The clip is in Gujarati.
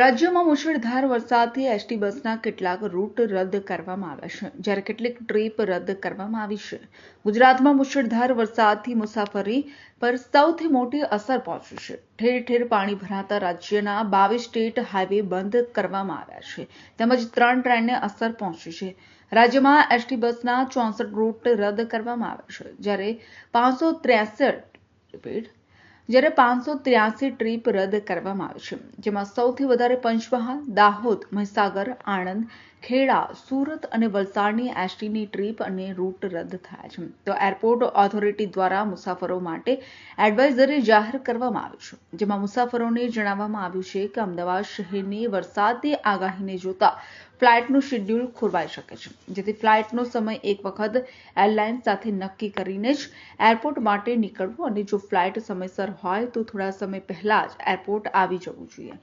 રાજ્યમાં મુશળધાર વરસાદથી એસટી બસના કેટલાક રૂટ રદ કરવામાં આવ્યા છે, જ્યારે કેટલીક ટ્રીપ રદ કરવામાં આવી છે. ગુજરાતમાં મુશળધાર વરસાદથી મુસાફરી પર સૌથી મોટી અસર પહોંચી છે. ઠેર ઠેર પાણી ભરાતા રાજ્યના 22 સ્ટેટ હાઈવે બંધ કરવામાં આવ્યા છે, તેમજ 3 ટ્રેનને અસર પહોંચી છે. રાજ્યમાં એસટી બસના 64 રૂટ રદ કરવામાં આવ્યા છે, જ્યારે 583 ટ્રીપ રદ કરવામાં આવી છે, જેમાં સૌથી વધારે પંચમહાલ, દાહોદ, મહીસાગર, આણંદ, ખેડા, સુરત અને વલસાડની એસટીની ટ્રીપ અને રૂટ રદ થયા છે. તો એરપોર્ટ ઓથોરિટી દ્વારા મુસાફરો માટે એડવાઇઝરી જાહેર કરવામાં આવી છે, જેમાં મુસાફરોને જણાવવામાં આવ્યું છે કે અમદાવાદ શહેરની વરસાદની આગાહીને જોતા ફ્લાઇટનું શેડ્યુલ ખોરવાઈ શકે છે, જેથી ફ્લાઇટનો સમય એક વખત એરલાઇન સાથે નક્કી કરીને જ એરપોર્ટ માટે નીકળવું અને જો ફ્લાઇટ સમયસર હોય તો થોડા સમય પહેલા જ એરપોર્ટ આવી જવું જોઈએ.